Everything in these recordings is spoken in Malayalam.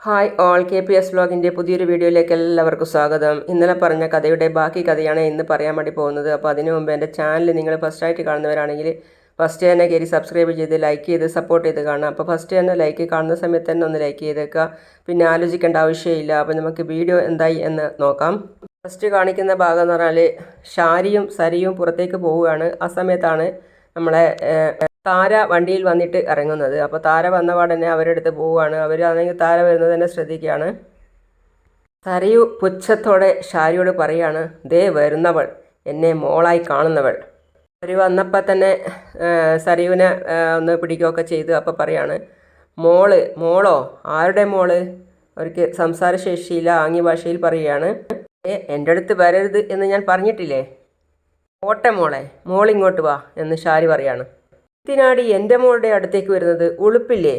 ഹായ് ഓൾ KPS വ്ലോഗിൻ്റെ പുതിയൊരു വീഡിയോയിലേക്ക് എല്ലാവർക്കും സ്വാഗതം. ഇന്നലെ പറഞ്ഞ കഥയുടെ ബാക്കി കഥയാണ് ഇന്ന് പറയാൻ വേണ്ടി പോകുന്നത്. അപ്പോൾ അതിനു മുമ്പ് എൻ്റെ ചാനൽ നിങ്ങൾ ഫസ്റ്റായിട്ട് കാണുന്നവരാണെങ്കിൽ ഫസ്റ്റ് തന്നെ കയറി സബ്സ്ക്രൈബ് ചെയ്ത് ലൈക്ക് ചെയ്ത് സപ്പോർട്ട് ചെയ്ത് കാണാം. അപ്പോൾ ഫസ്റ്റ് തന്നെ ലൈക്ക് കാണുന്ന സമയത്ത് തന്നെ ഒന്ന് ലൈക്ക് ചെയ്തേക്കുക. പിന്നെ ആലോചിക്കേണ്ട ആവശ്യമില്ല. അപ്പോൾ നമുക്ക് വീഡിയോ എന്തായി എന്ന് നോക്കാം. ഫസ്റ്റ് കാണിക്കുന്ന ഭാഗം എന്ന് പറഞ്ഞാൽ ഷാരിയും സരിയും പുറത്തേക്ക് പോവുകയാണ്. ആ സമയത്താണ് നമ്മളെ താര വണ്ടിയിൽ വന്നിട്ട് ഇറങ്ങുന്നത്. അപ്പോൾ താര വന്നപാട് തന്നെ അവരുടെ അടുത്ത് പോവുകയാണ്. അവരാണെങ്കിൽ താര വരുന്നത് തന്നെ ശ്രദ്ധിക്കുകയാണ്. സരയു പുച്ഛത്തോടെ ഷാരിയോട് പറയാണ്, ദേ വരുന്നവൾ, എന്നെ മോളായി കാണുന്നവൾ. അവർ വന്നപ്പോൾ തന്നെ സരയുവിനെ ഒന്ന് പിടിക്കുകയൊക്കെ ചെയ്തു. അപ്പോൾ പറയാണ്, മോളോ? ആരുടെ മോള്? അവർക്ക് സംസാരശേഷിയില്ല, ആംഗ്യ ഭാഷയിൽ പറയുകയാണ്. എൻ്റെ അടുത്ത് വരരുത് എന്ന് ഞാൻ പറഞ്ഞിട്ടില്ലേ? ഓട്ടെ മോളിങ്ങോട്ട് വാ എന്ന് ഷാരി പറയാണ്. എന്തിനാടി എൻ്റെ മോളുടെ അടുത്തേക്ക് വരുന്നത്? ഉളുപ്പില്ലേ?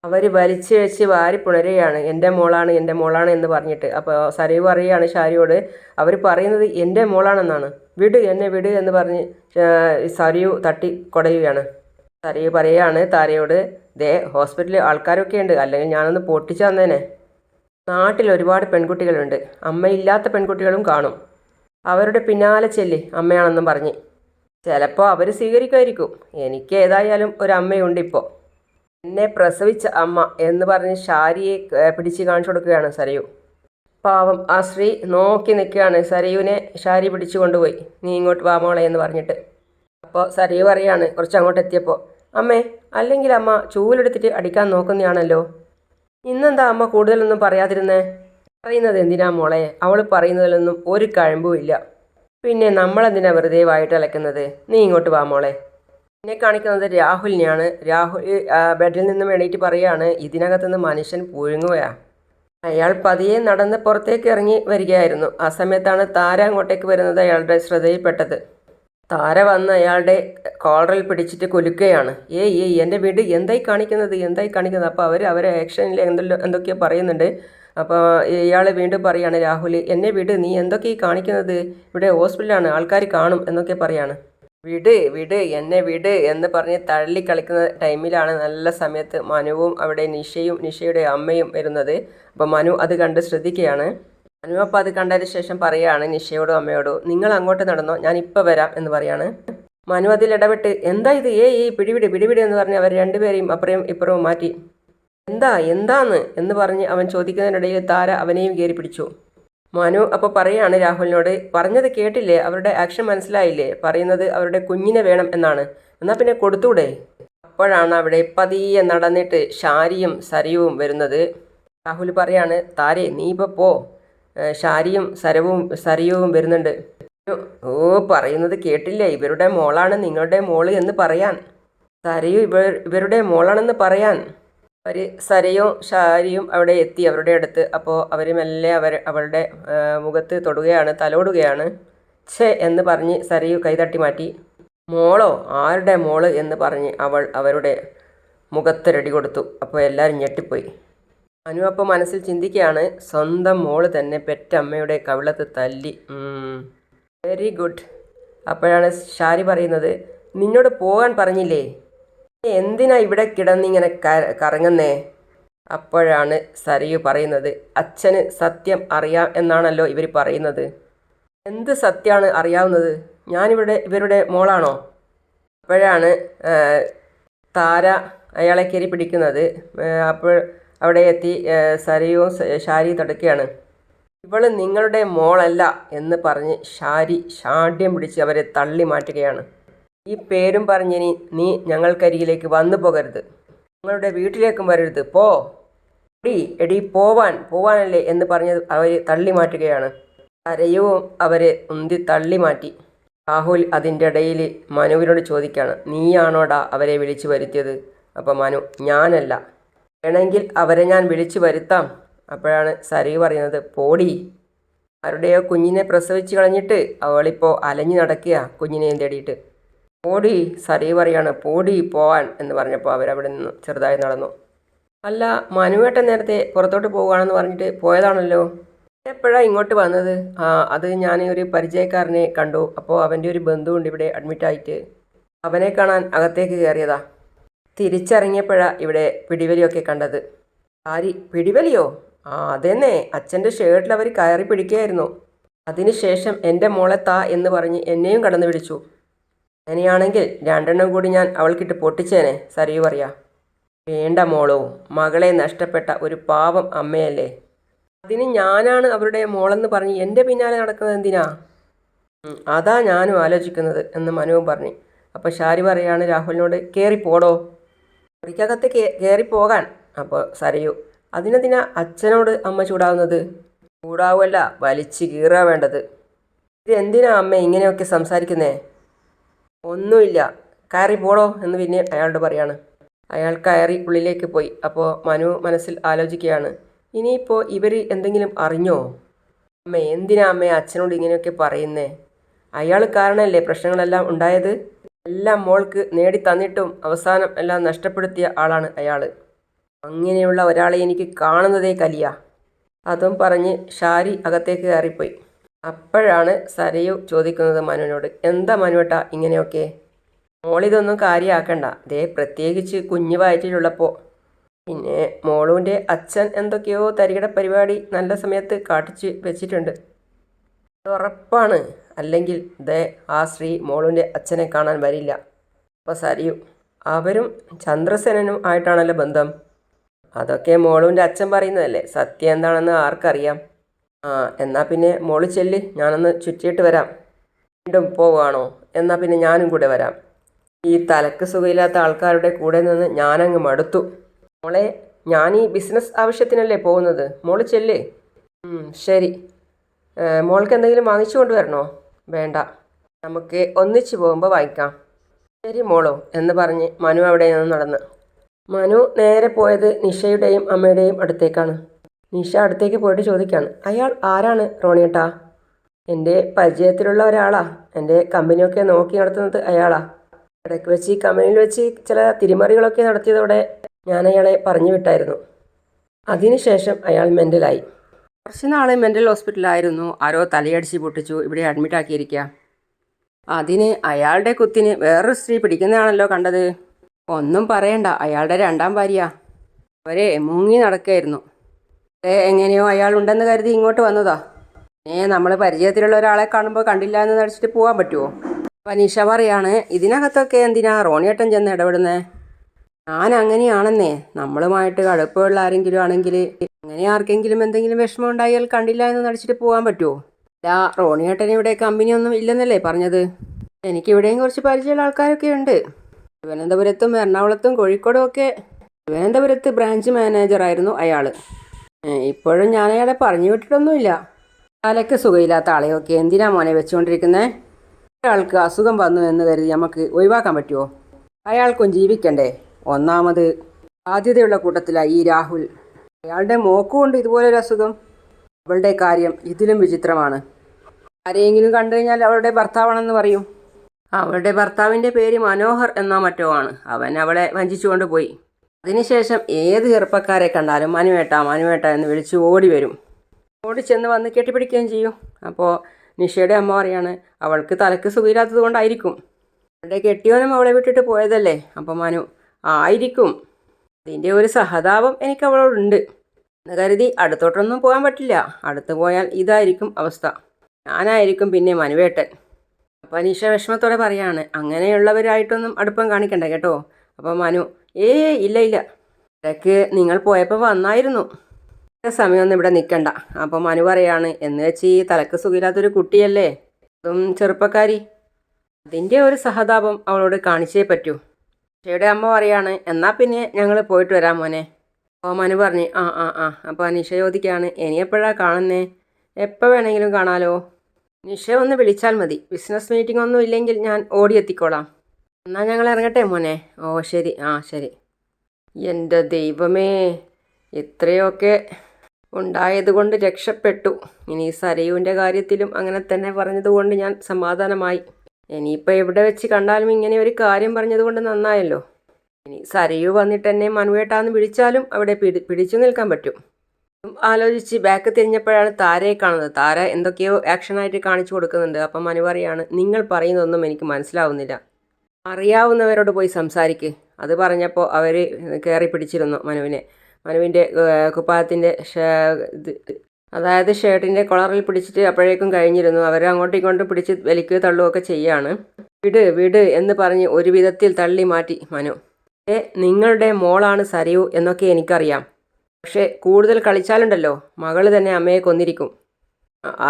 അവർ വലിച്ചു വെച്ച് വാരി പുണരുകയാണ്, എൻ്റെ മോളാണ് എന്ന് പറഞ്ഞിട്ട്. അപ്പോൾ സരയു പറയുകയാണ് ഷാരിയോട്, അവർ പറയുന്നത് എൻ്റെ മോളാണെന്നാണ്, എന്നെ വിട് എന്ന് പറഞ്ഞ് സരയു തട്ടി കൊടയുകയാണ്. സരയു പറയുകയാണ് താരയോട്, ദേ ഹോസ്പിറ്റലിൽ ആൾക്കാരൊക്കെ ഉണ്ട്, അല്ലെങ്കിൽ ഞാനൊന്ന് പൊട്ടിച്ചു തന്നേനെ. നാട്ടിൽ ഒരുപാട് പെൺകുട്ടികളുണ്ട്, അമ്മയില്ലാത്ത പെൺകുട്ടികളും കാണും, അവരുടെ പിന്നാലെ ചെല്ല് അമ്മയാണെന്നും പറഞ്ഞ്. ചിലപ്പോൾ അവർ സ്വീകരിക്കുമായിരിക്കും. എനിക്ക് ഏതായാലും ഒരു അമ്മയുണ്ട് ഇപ്പോൾ, എന്നെ പ്രസവിച്ച അമ്മ എന്ന് പറഞ്ഞ് ഷാരിയെ പിടിച്ച് കാണിച്ചു കൊടുക്കുകയാണ് സരയു. പാവം ആ സ്ത്രീ നോക്കി നിൽക്കുകയാണ്. സരയുവിനെ ഷാരി പിടിച്ചു കൊണ്ടുപോയി, നീ ഇങ്ങോട്ട് വാ മോളെ എന്ന് പറഞ്ഞിട്ട്. അപ്പോൾ സരയു പറയാണ് കുറച്ച് അങ്ങോട്ട് എത്തിയപ്പോൾ, അമ്മേ, അല്ലെങ്കിൽ അമ്മ ചൂലെടുത്തിട്ട് അടിക്കാൻ നോക്കുന്നതാണല്ലോ, ഇന്നെന്താ അമ്മ കൂടുതലൊന്നും പറയാതിരുന്നേ? പറയുന്നത് എന്തിനാ മോളെ? അവൾ പറയുന്നതിലൊന്നും ഒരു കഴമ്പും ഇല്ല. പിന്നെ നമ്മളെന്തിനാ വെറുതെ വായിട്ട് അലക്കുന്നത്? നീ ഇങ്ങോട്ട് വാ മോളെ. എന്നെ കാണിക്കുന്നത് രാഹുലിനെയാണ്. രാഹുൽ ബെഡിൽ നിന്നും എണീറ്റ് പറയുകയാണ്, ഇതിനകത്തുനിന്ന് മനുഷ്യൻ പുഴുങ്ങുകയാ. അയാൾ പതിയെ നടന്ന് പുറത്തേക്ക് ഇറങ്ങി വരികയായിരുന്നു. ആ സമയത്താണ് താര അങ്ങോട്ടേക്ക് വരുന്നത് അയാളുടെ ശ്രദ്ധയിൽപ്പെട്ടത്. താര വന്ന് അയാളുടെ കോളറിൽ പിടിച്ചിട്ട് കുലുക്കുകയാണ്. ഏയ് എൻ്റെ വീട് എന്തായി കാണിക്കുന്നത്? അപ്പോൾ അവരെ ആക്ഷനിൽ എന്തൊക്കെയോ പറയുന്നുണ്ട്. അപ്പോൾ ഇയാൾ വീണ്ടും പറയാണ്, രാഹുൽ എന്നെ വിട്, നീ എന്തൊക്കെയായി കാണിക്കുന്നത്? ഇവിടെ ഹോസ്പിറ്റലാണ്, ആൾക്കാർ കാണും എന്നൊക്കെ പറയാണ്. എന്നെ വിട് എന്ന് പറഞ്ഞ് തള്ളി കളിക്കുന്ന ടൈമിലാണ് നല്ല സമയത്ത് മനുവും അവിടെ നിഷയുടെ അമ്മയും വരുന്നത്. അപ്പോൾ മനു അത് കണ്ട് ശ്രദ്ധിക്കുകയാണ്. മനു അപ്പോൾ അത് കണ്ടതിന് ശേഷം പറയുകയാണ് നിഷയോടും അമ്മയോടും, നിങ്ങൾ അങ്ങോട്ട് നടന്നോ, ഞാൻ ഇപ്പോൾ വരാം എന്ന് പറയാണ്. മനു അതിൽ ഇടപെട്ട്, എന്താ ഇത്? പിടിവിട് എന്ന് പറഞ്ഞ് അവർ രണ്ടുപേരെയും അപ്പുറവും ഇപ്പുറവും മാറ്റി. എന്താന്ന് എന്ന് പറഞ്ഞ് അവൻ ചോദിക്കുന്നതിനിടയിൽ താര അവനെയും കയറി പിടിച്ചു. മനു അപ്പോൾ പറയുകയാണ് രാഹുലിനോട്, പറഞ്ഞത് കേട്ടില്ലേ? അവരുടെ ആക്ഷൻ മനസ്സിലായില്ലേ? പറയുന്നത് അവരുടെ കുഞ്ഞിനെ വേണം എന്നാണ്, എന്നാൽ പിന്നെ കൊടുത്തൂടെ? അപ്പോഴാണ് അവിടെ പതിയെ നടന്നിട്ട് ഷാരിയും സരയുവും വരുന്നത്. രാഹുൽ പറയാണ്, താരേ നീ ഇപ്പോൾ പോ, ഷാരിയും സരയുവും വരുന്നുണ്ട്. ഓ, പറയുന്നത് കേട്ടില്ലേ? ഇവരുടെ മോളാണ് നിങ്ങളുടെ മോള് എന്ന് പറയാൻ, സരയു ഇവരുടെ മോളാണെന്ന് പറയാൻ. സരയും ഷാരിയും അവിടെ എത്തി അവരുടെ അടുത്ത്. അപ്പോൾ അവർ മെല്ലെ അവളുടെ മുഖത്ത് തൊടുകയാണ്, തലോടുകയാണ്. എന്ന് പറഞ്ഞ് സരയു കൈതട്ടി മാറ്റി. മോളോ? ആരുടെ മോള് എന്ന് പറഞ്ഞ് അവരുടെ മുഖത്ത് റെഡി കൊടുത്തു. അപ്പോൾ എല്ലാവരും ഞെട്ടിപ്പോയി. അനു അപ്പോൾ മനസ്സിൽ ചിന്തിക്കുകയാണ്, സ്വന്തം മോള് തന്നെ പെറ്റമ്മയുടെ കവിളത്ത് തല്ലി. Very good. അപ്പോഴാണ് ഷാരി പറയുന്നത്, നിന്നോട് പോകാൻ പറഞ്ഞില്ലേ, എന്തിനാ ഇവിടെ കിടന്നിങ്ങനെ കറങ്ങുന്നേ? അപ്പോഴാണ് സരയു പറയുന്നത്, അച്ഛന് സത്യം അറിയാം എന്നാണല്ലോ ഇവർ പറയുന്നത്. എന്ത് സത്യമാണ് അറിയാവുന്നത്? ഇവരുടെ മോളാണോ? അപ്പോഴാണ് താര അയാളെ കയറി പിടിക്കുന്നത്. അപ്പോൾ അവിടെ എത്തി സരയുവും ഷാരി തടുക്കുകയാണ്. ഇവൾ നിങ്ങളുടെ മോളല്ല എന്ന് പറഞ്ഞ് ഷാരി ഷാഢ്യം പിടിച്ച് അവരെ തള്ളി മാറ്റുകയാണ്. ഈ പേരും പറഞ്ഞ് നീ ഞങ്ങൾക്കരികിലേക്ക് വന്നു പോകരുത്, ഞങ്ങളുടെ വീട്ടിലേക്കും വരരുത്, പോ എടി പോവാനല്ലേ എന്ന് പറഞ്ഞ് അവർ തള്ളി മാറ്റുകയാണ്. സരയുവും അവരെ ഉന്തി തള്ളി മാറ്റി. രാഹുൽ അതിൻ്റെ ഇടയിൽ മനുവിനോട് ചോദിക്കുകയാണ്, നീയാണോടാ അവരെ വിളിച്ചു വരുത്തിയത്? അപ്പോൾ മനു, ഞാനല്ല, വേണമെങ്കിൽ അവരെ ഞാൻ വിളിച്ചു വരുത്താം. അപ്പോഴാണ് സരയു പറയുന്നത്, പോടി, ആരുടെയോ കുഞ്ഞിനെ പ്രസവിച്ച് കളഞ്ഞിട്ട് അവളിപ്പോൾ അലഞ്ഞു നടക്കുക കുഞ്ഞിനെയും തേടിയിട്ട്. പോടി, സരയു പറയാണ്, പോവാൻ എന്ന് പറഞ്ഞപ്പോൾ അവരവിടെ നിന്ന് ചെറുതായി നടന്നു. അല്ല, മനുവേട്ടൻ നേരത്തെ പുറത്തോട്ട് പോവുകയാണെന്ന് പറഞ്ഞിട്ട് പോയതാണല്ലോ, എപ്പോഴാണ് ഇങ്ങോട്ട് വന്നത്? അത് ഞാൻ ഒരു പരിചയക്കാരനെ കണ്ടു, അപ്പോൾ അവൻ്റെ ഒരു ബന്ധുവുണ്ട് ഇവിടെ അഡ്മിറ്റായിട്ട്, അവനെ കാണാൻ അകത്തേക്ക് കയറിയതാ. തിരിച്ചറിഞ്ഞപ്പോഴാണ് ഇവിടെ പിടിവലിയൊക്കെ കണ്ടത്. ആരി പിടിവലിയോ? ആ അതെന്നെ, അച്ഛൻ്റെ ഷർട്ടിൽ അവർ കയറി പിടിക്കുകയായിരുന്നു. അതിനുശേഷം എൻ്റെ മോളെ താ എന്ന് പറഞ്ഞ് എന്നെയും കടന്നു പിടിച്ചു. അങ്ങനെയാണെങ്കിൽ രണ്ടെണ്ണം കൂടി ഞാൻ അവൾക്കിട്ട് പൊട്ടിച്ചേനെ, സരയു പറയാ. വേണ്ട മോളോ, മകളെ നഷ്ടപ്പെട്ട ഒരു പാവം അമ്മയല്ലേ. അതിന് ഞാനാണ് അവരുടെ മോളെന്ന് പറഞ്ഞ് എൻ്റെ പിന്നാലെ നടക്കുന്നത് എന്തിനാ? അതാ ഞാനും ആലോചിക്കുന്നത് എന്ന് മനുവും പറഞ്ഞു. അപ്പോൾ ഷാരി പറയാണ് രാഹുലിനോട്, കയറിപ്പോടോ, മുറിക്കകത്ത് കയറിപ്പോകാൻ. അപ്പോൾ സരയു, അതിനെന്തിനാ അച്ഛനോട് അമ്മ ചൂടാവുന്നത്? ചൂടാവുമല്ല, വലിച്ച് കീറുക വേണ്ടത്. ഇത് എന്തിനാ അമ്മ ഇങ്ങനെയൊക്കെ സംസാരിക്കുന്നേ? ഒന്നുമില്ല, കയറി പോടോ എന്ന് പിന്നെ അയാളോട് പറയാണ്. അയാൾ കയറി ഉള്ളിലേക്ക് പോയി. അപ്പോൾ മനു മനസ്സിൽ ആലോചിക്കുകയാണ്, ഇനിയിപ്പോൾ ഇവർ എന്തെങ്കിലും അറിഞ്ഞോ? അമ്മ എന്തിനാ അമ്മയെ അച്ഛനോട് ഇങ്ങനെയൊക്കെ പറയുന്നേ? അയാൾ കാരണമല്ലേ പ്രശ്നങ്ങളെല്ലാം ഉണ്ടായത്. എല്ലാം മോൾക്ക് നേടി തന്നിട്ടും അവസാനം എല്ലാം നഷ്ടപ്പെടുത്തിയ ആളാണ് അയാൾ. അങ്ങനെയുള്ള ഒരാളെ എനിക്ക് കാണുന്നതേ കലിയ. അതും പറഞ്ഞ് ഷാരി അകത്തേക്ക് കയറിപ്പോയി. അപ്പോഴാണ് സരയു ചോദിക്കുന്നത് മനുവിനോട്, എന്താ മനുവേട്ടാ ഇങ്ങനെയൊക്കെ? മോളിതൊന്നും കാര്യമാക്കണ്ട, ദേ പ്രത്യേകിച്ച് കുഞ്ഞു വയറ്റിലുള്ളപ്പോൾ. പിന്നെ മോളുവിൻ്റെ അച്ഛൻ എന്തൊക്കെയോ തരികിട പരിപാടി നല്ല സമയത്ത് കാട്ടിച്ച് വെച്ചിട്ടുണ്ട്, അത് ഉറപ്പാണ്. അല്ലെങ്കിൽ ദേ ആ ശ്രീ മോളുവിൻ്റെ അച്ഛനെ കാണാൻ വരില്ല. അപ്പോൾ സരയു, അവരും ചന്ദ്രസേനനും ആയിട്ടാണല്ലോ ബന്ധം. അതൊക്കെ മോളുവിൻ്റെ അച്ഛൻ പറയുന്നതല്ലേ, സത്യം എന്താണെന്ന് ആർക്കറിയാം. എന്നാൽ പിന്നെ മോള് ചെല്ല്, ഞാനൊന്ന് ചുറ്റിയിട്ട് വരാം. വീണ്ടും പോവുകയാണോ? എന്നാൽ പിന്നെ ഞാനും കൂടെ വരാം. ഈ തലക്ക് സുഖമില്ലാത്ത ആൾക്കാരുടെ കൂടെ നിന്ന് ഞാനങ്ങ് മടുത്തു. മോളെ, ഞാൻ ഈ ബിസിനസ് ആവശ്യത്തിനല്ലേ പോകുന്നത്, മോള് ചെല്ല്. ശരി. മോൾക്ക് എന്തെങ്കിലും വാങ്ങിച്ചു കൊണ്ടുവരണോ? വേണ്ട, നമുക്ക് ഒന്നിച്ച് പോകുമ്പോൾ വാങ്ങിക്കാം. ശരി മോളോ എന്ന് പറഞ്ഞ് മനു അവിടെ നിന്ന് നടന്ന്. മനു നേരെ പോയത് നിഷയുടെയും അമ്മയുടെയും അടുത്തേക്കാണ്. നിഷ അടുത്തേക്ക് പോയിട്ട് ചോദിക്കുകയാണ്, അയാൾ ആരാണ് റോണിയേട്ടാ? എൻ്റെ പരിചയത്തിലുള്ള ഒരാളാ. എൻ്റെ കമ്പനിയൊക്കെ നോക്കി നടത്തുന്നത് അയാളാ. ഇടയ്ക്ക് വെച്ച് ഈ കമ്പനിയിൽ വെച്ച് ചില തിരിമറികളൊക്കെ നടത്തിയതോടെ ഞാൻ അയാളെ പറഞ്ഞു വിട്ടായിരുന്നു. അതിനുശേഷം അയാൾ മെൻ്റലായി. കുറച്ച് നാൾ മെൻ്റൽ ഹോസ്പിറ്റലായിരുന്നു. ആരോ തലയടിച്ച് പൊട്ടിച്ചു, ഇവിടെ അഡ്മിറ്റ് ആക്കിയിരിക്കുക. അതിന് അയാളുടെ കുത്തിന് വേറൊരു സ്ത്രീ പിടിക്കുന്നതാണല്ലോ കണ്ടത്. ഒന്നും പറയണ്ട, അയാളുടെ രണ്ടാം ഭാര്യ. അവരെ മുങ്ങി നടക്കുകയായിരുന്നു. എങ്ങനെയോ അയാളുണ്ടെന്ന് കരുതി ഇങ്ങോട്ട് വന്നതാ. നമ്മൾ പരിചയത്തിലുള്ള ഒരാളെ കാണുമ്പോൾ കണ്ടില്ല എന്ന് നടിച്ചിട്ട് പോകാൻ പറ്റുമോ? അപ്പം നിഷ പറയാണ്, ഇതിനകത്തൊക്കെ എന്തിനാ റോണിയേട്ടൻ ചെന്ന് ഇടപെടുന്നേ? ഞാൻ അങ്ങനെയാണെന്നേ, നമ്മളുമായിട്ട് കടുപ്പമുള്ള ആരെങ്കിലും ആണെങ്കിൽ അങ്ങനെ ആർക്കെങ്കിലും എന്തെങ്കിലും വിഷമം ഉണ്ടായാൽ കണ്ടില്ല എന്ന് നടിച്ചിട്ട് പോകാൻ പറ്റുമോ? അല്ല, റോണിയേട്ടൻ ഇവിടെ കമ്പനിയൊന്നും ഇല്ലെന്നല്ലേ പറഞ്ഞത്? എനിക്കിവിടെയും കുറച്ച് പരിചയമുള്ള ആൾക്കാരൊക്കെ ഉണ്ട്. തിരുവനന്തപുരത്തും എറണാകുളത്തും കോഴിക്കോടും ഒക്കെ. തിരുവനന്തപുരത്ത് ബ്രാഞ്ച് മാനേജറായിരുന്നു അയാൾ. ഇപ്പോഴും ഞാൻ അയാളെ പറഞ്ഞു വിട്ടിട്ടൊന്നുമില്ല. തലയ്ക്ക് സുഖമില്ലാത്ത ആളെയൊക്കെ എന്തിനാ മോനെ വെച്ചുകൊണ്ടിരിക്കുന്നത്? ഒരാൾക്ക് അസുഖം വന്നു എന്ന് കരുതി നമുക്ക് ഒഴിവാക്കാൻ പറ്റുമോ? അയാൾക്കും ജീവിക്കണ്ടേ? ഒന്നാമത് സാധ്യതയുള്ള കൂട്ടത്തിലാണ് ഈ രാഹുൽ. അയാളുടെ മോക്കുമുണ്ട് ഇതുപോലൊരു അസുഖം. അവളുടെ കാര്യം ഇതിലും വിചിത്രമാണ്. ആരെയെങ്കിലും കണ്ടു കഴിഞ്ഞാൽ അവളുടെ ഭർത്താവാണെന്ന് പറയും. അവളുടെ ഭർത്താവിൻ്റെ പേര് മനോഹർ എന്നോ മറ്റോ ആണ്. അവൻ അവളെ വഞ്ചിച്ചുകൊണ്ട് പോയി. അതിനുശേഷം ഏത് ചെറുപ്പക്കാരെ കണ്ടാലും മനുവേട്ട മനുവേട്ട എന്ന് വിളിച്ച് ഓടി വരും. ഓടി ചെന്ന് വന്ന് കെട്ടിപ്പിടിക്കുകയും ചെയ്യും. അപ്പോൾ നിഷയുടെ അമ്മ പറയാണ്, അവൾക്ക് തലക്ക് സുഖമില്ലാത്തത് കൊണ്ടായിരിക്കും. അവളുടെ കെട്ടിയോനും അവളെ വിട്ടിട്ട് പോയതല്ലേ. അപ്പോൾ മനു, ആയിരിക്കും. അതിൻ്റെ ഒരു സഹതാപം എനിക്ക് അവളോടുണ്ട് എന്ന് കരുതി അടുത്തോട്ടൊന്നും പോകാൻ പറ്റില്ല. അടുത്ത് പോയാൽ ഇതായിരിക്കും അവസ്ഥ. ഞാനായിരിക്കും പിന്നെ മനുവേട്ടൻ. അപ്പോൾ നിഷ വിഷമത്തോടെ പറയാണ്, അങ്ങനെയുള്ളവരായിട്ടൊന്നും അടുപ്പം കാണിക്കണ്ട കേട്ടോ. അപ്പോൾ മനു, ഇല്ല ഇടയ്ക്ക് നിങ്ങൾ പോയപ്പോൾ വന്നായിരുന്നു, സമയമൊന്നും ഇവിടെ നിൽക്കണ്ട. അപ്പോൾ മനു പറയാണ്, എന്ന് വെച്ച് ഈ തലക്ക് സുഖമില്ലാത്തൊരു കുട്ടിയല്ലേ, അതും ചെറുപ്പക്കാരി, അതിൻ്റെ ഒരു സഹതാപം അവളോട് കാണിച്ചേ പറ്റൂ. നിഷയുടെ അമ്മ പറയാണ്, എന്നാൽ പിന്നെ ഞങ്ങൾ പോയിട്ട് വരാം മോനെ. അപ്പോൾ മനു പറഞ്ഞ് അപ്പോൾ നിഷ ചോദിക്കുകയാണ്, ഇനി എപ്പോഴാണ് കാണുന്നേ? എപ്പോൾ വേണമെങ്കിലും കാണാലോ. നിഷ ഒന്ന് വിളിച്ചാൽ മതി. ബിസിനസ് മീറ്റിംഗ് ഒന്നും ഇല്ലെങ്കിൽ ഞാൻ ഓടിയെത്തിക്കോളാം. എന്നാൽ ഞങ്ങൾ ഇറങ്ങട്ടെ മോനെ. ഓ ശരി. ശരി. എൻ്റെ ദൈവമേ, ഇത്രയൊക്കെ ഉണ്ടായതുകൊണ്ട് രക്ഷപ്പെട്ടു. ഇനി സരയുവിൻ്റെ കാര്യത്തിലും അങ്ങനെ തന്നെ പറഞ്ഞതുകൊണ്ട് ഞാൻ സമാധാനമായി. ഇനിയിപ്പോൾ എവിടെ വെച്ച് കണ്ടാലും ഇങ്ങനെ ഒരു കാര്യം പറഞ്ഞതുകൊണ്ട് നന്നായല്ലോ. ഇനി സരയു വന്നിട്ട് എന്നെ മനുവേട്ടാന്ന് വിളിച്ചാലും അവിടെ പിടിച്ചു നിൽക്കാൻ പറ്റും. ആലോചിച്ച് ബാക്ക് തിരിഞ്ഞപ്പോഴാണ് താരയെ കാണുന്നത്. താര എന്തൊക്കെയോ ആക്ഷനായിട്ട് കാണിച്ചു കൊടുക്കുന്നുണ്ട്. അപ്പം മനു പറയാണ്, നിങ്ങൾ പറയുന്നതൊന്നും എനിക്ക് മനസ്സിലാവുന്നില്ല, അറിയാവുന്നവരോട് പോയി സംസാരിക്ക്. അത് പറഞ്ഞപ്പോൾ അവർ കയറി പിടിച്ചിരുന്നു മനുവിനെ. മനുവിൻ്റെ കുപ്പായത്തിൻ്റെ അതായത് ഷർട്ടിൻ്റെ കൊളറിൽ പിടിച്ചിട്ട് അപ്പോഴേക്കും കഴിഞ്ഞിരുന്നു. അവർ അങ്ങോട്ടും ഇങ്ങോട്ടും പിടിച്ച് വലിക്കുകയോ തള്ളുകയൊക്കെ ചെയ്യാണ്. വിട് വിട് എന്ന് പറഞ്ഞ് ഒരു വിധത്തിൽ തള്ളി മാറ്റി മനു. നിങ്ങളുടെ മോളാണ് സരയു എന്നൊക്കെ എനിക്കറിയാം. പക്ഷേ കൂടുതൽ കളിച്ചാലുണ്ടല്ലോ മകള് തന്നെ അമ്മയെ കൊന്നിരിക്കും.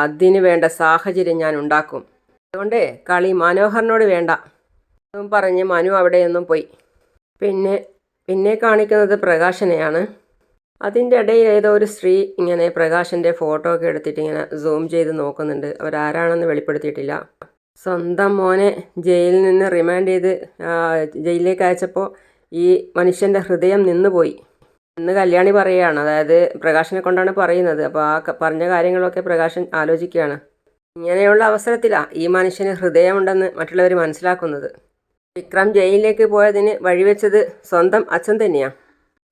അതിന് വേണ്ട സാഹചര്യം ഞാൻ ഉണ്ടാക്കും. അതുകൊണ്ട് കളി മനോഹറിനോട് വേണ്ട എന്നും പറഞ്ഞ് മനു അവിടെയൊന്നും പോയി. പിന്നെ കാണിക്കുന്നത് പ്രകാശനെയാണ്. അതിൻ്റെ ഇടയിൽ ഏതോ ഒരു സ്ത്രീ ഇങ്ങനെ പ്രകാശൻ്റെ ഫോട്ടോ ഒക്കെ എടുത്തിട്ട് ഇങ്ങനെ സൂം ചെയ്ത് നോക്കുന്നുണ്ട്. അവരാരാണെന്ന് വെളിപ്പെടുത്തിയിട്ടില്ല. സ്വന്തം മോനെ ജയിലിൽ നിന്ന് റിമാൻഡ് ചെയ്ത് ജയിലിലേക്ക് അയച്ചപ്പോൾ ഈ മനുഷ്യൻ്റെ ഹൃദയം നിന്നുപോയി എന്ന് കല്യാണി പറയുകയാണ്. അതായത് പ്രകാശനെ കൊണ്ടാണ് പറയുന്നത്. അപ്പോൾ ആ പറഞ്ഞ കാര്യങ്ങളൊക്കെ പ്രകാശൻ ആലോചിക്കുകയാണ്. ഇങ്ങനെയുള്ള അവസരത്തിലാണ് ഈ മനുഷ്യന് ഹൃദയമുണ്ടെന്ന് മറ്റുള്ളവർ മനസ്സിലാക്കുന്നത്. വിക്രം ജയിലിലേക്ക് പോയതിന് വഴിവെച്ചത് സ്വന്തം അച്ഛൻ തന്നെയാണ്.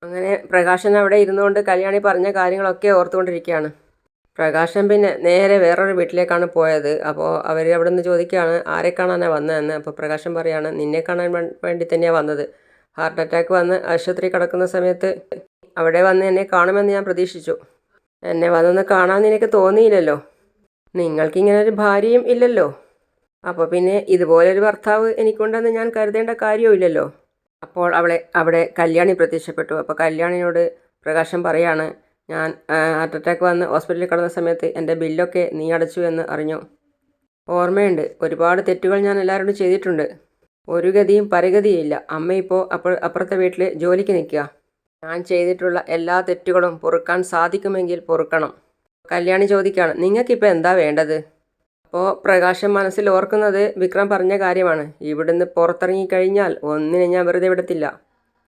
അങ്ങനെ പ്രകാശൻ അവിടെ ഇരുന്നുകൊണ്ട് കല്യാണി പറഞ്ഞ കാര്യങ്ങളൊക്കെ ഓർത്തുകൊണ്ടിരിക്കുകയാണ്. പ്രകാശൻ പിന്നെ നേരെ വേറൊരു വീട്ടിലേക്കാണ് പോയത്. അപ്പോൾ അവർ അവിടെ നിന്ന് ചോദിക്കുകയാണ് ആരെ കാണാനാണ് വന്നതെന്ന്. അപ്പോൾ പ്രകാശൻ പറയാണ് നിന്നെ കാണാൻ വേണ്ടി തന്നെയാണ് വന്നത്. ഹാർട്ട് അറ്റാക്ക് വന്ന് ആശുപത്രി കിടക്കുന്ന സമയത്ത് അവിടെ വന്ന് എന്നെ കാണുമെന്ന് ഞാൻ പ്രതീക്ഷിച്ചു. എന്നെ വന്നൊന്ന് കാണാൻ നിനക്ക് തോന്നിയില്ലല്ലോ. നിങ്ങൾക്കിങ്ങനെ ഒരു ഭാര്യയും ഇല്ലല്ലോ. അപ്പോൾ പിന്നെ ഇതുപോലൊരു ഭർത്താവ് എനിക്കുണ്ടെന്ന് ഞാൻ കരുതേണ്ട കാര്യവുമില്ലല്ലോ. അപ്പോൾ അവിടെ കല്യാണി പ്രത്യക്ഷപ്പെട്ടു. അപ്പോൾ കല്യാണിനോട് പ്രകാശൻ പറയാണ് ഞാൻ ഹാർട്ട് അറ്റാക്ക് വന്ന് ഹോസ്പിറ്റലിൽ കിടന്ന സമയത്ത് എൻ്റെ ബില്ലൊക്കെ നീ അടച്ചു എന്ന് അറിഞ്ഞു. ഓർമ്മയുണ്ട്. ഒരുപാട് തെറ്റുകൾ ഞാൻ എല്ലാവരോടും ചെയ്തിട്ടുണ്ട്. ഒരു ഗതിയും പരഗതിയില്ല. അമ്മ ഇപ്പോൾ അപ്പുറത്തെ വീട്ടിൽ ജോലിക്ക് നിൽക്കുക. ഞാൻ ചെയ്തിട്ടുള്ള എല്ലാ തെറ്റുകളും പൊറുക്കാൻ സാധിക്കുമെങ്കിൽ പൊറുക്കണം. കല്യാണി ചോദിക്കുകയാണ് നിങ്ങൾക്കിപ്പോൾ എന്താ വേണ്ടത്? അപ്പോൾ പ്രകാശം മനസ്സിൽ ഓർക്കുന്നത് വിക്രം പറഞ്ഞ കാര്യമാണ്. ഇവിടുന്ന് പുറത്തിറങ്ങിക്കഴിഞ്ഞാൽ ഒന്നിനെ ഞാൻ വെറുതെ വിടത്തില്ല.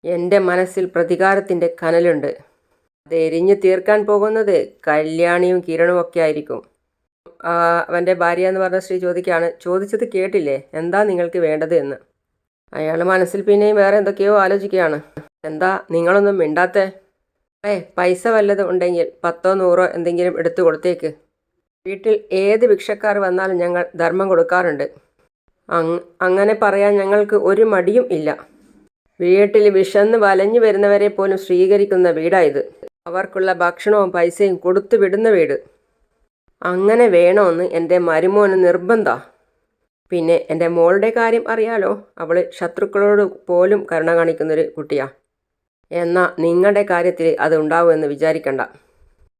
എൻ്റെ മനസ്സിൽ പ്രതികാരത്തിൻ്റെ കനലുണ്ട്. അത് എരിഞ്ഞു തീർക്കാൻ പോകുന്നത് കല്യാണിയും കിരണും ഒക്കെ ആയിരിക്കും. അവൻ്റെ ഭാര്യ എന്ന് പറഞ്ഞ സ്ത്രീ ചോദിക്കുകയാണ് ചോദിച്ചത് കേട്ടില്ലേ, എന്താ നിങ്ങൾക്ക് വേണ്ടത് എന്ന്. അയാൾ മനസ്സിൽ പിന്നെയും വേറെ എന്തൊക്കെയോ ആലോചിക്കുകയാണ്. എന്താ നിങ്ങളൊന്നും മിണ്ടാത്തേ? പൈസ വല്ലതും ഉണ്ടെങ്കിൽ 10 100 എന്തെങ്കിലും എടുത്തു കൊടുത്തേക്ക്. വീട്ടിൽ ഏത് ഭിക്ഷക്കാർ വന്നാലും ഞങ്ങൾ ധർമ്മം കൊടുക്കാറുണ്ട്. അങ്ങനെ പറയാൻ ഞങ്ങൾക്ക് ഒരു മടിയും ഇല്ല. വീട്ടിൽ വിശന്ന് വലഞ്ഞു വരുന്നവരെ പോലും സ്വീകരിക്കുന്ന വീടായത്. അവർക്കുള്ള ഭക്ഷണവും പൈസയും കൊടുത്തു വിടുന്ന വീട്. അങ്ങനെ വേണമെന്ന് എൻ്റെ മരുമോന് നിർബന്ധമാണ്. പിന്നെ എൻ്റെ മോളുടെ കാര്യം അറിയാലോ, അവൾ ശത്രുക്കളോട് പോലും കരുണ കാണിക്കുന്നൊരു കുട്ടിയാണ്. എന്നാൽ നിങ്ങളുടെ കാര്യത്തിൽ അത് ഉണ്ടാവുമെന്ന് വിചാരിക്കണ്ട.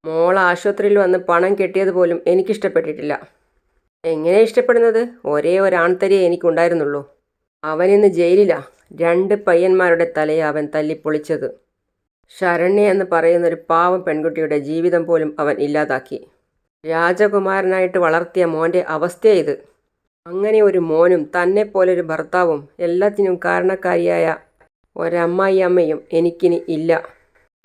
മോൾ ആശുപത്രിയിൽ വന്ന് പണം കെട്ടിയതുപോലും എനിക്കിഷ്ടപ്പെട്ടിട്ടില്ല. എങ്ങനെ ഇഷ്ടപ്പെടുന്നത്? ഒരേ ഒരു ആൺതരിയെ എനിക്കുണ്ടായിരുന്നുള്ളൂ. അവനിന്ന് ജയിലിലാണ്. 2 പയ്യന്മാരുടെ തലയെ അവൻ തല്ലിപ്പൊളിച്ചത്. ശരണ്യ എന്ന് പറയുന്നൊരു പാവം പെൺകുട്ടിയുടെ ജീവിതം പോലും അവൻ ഇല്ലാതാക്കി. രാജകുമാരനായിട്ട് വളർത്തിയ മോൻ്റെ അവസ്ഥ ഇത്. അങ്ങനെ ഒരു മോനും തന്നെപ്പോലൊരു ഭർത്താവും എല്ലാത്തിനും കാരണക്കാരിയായ ഒരമ്മായി അമ്മയും എനിക്കിനി ഇല്ല.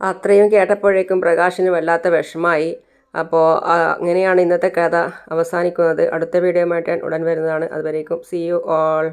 അത്രയും കേട്ടപ്പോഴേക്കും പ്രകാശന് വല്ലാത്ത വിഷമായി. അപ്പോൾ അങ്ങനെയാണ് ഇന്നത്തെ കഥ അവസാനിക്കുന്നത്. അടുത്ത വീഡിയോയുമായിട്ട് ഉടൻ വരുന്നതാണ്. അതുവരേക്കും see you all.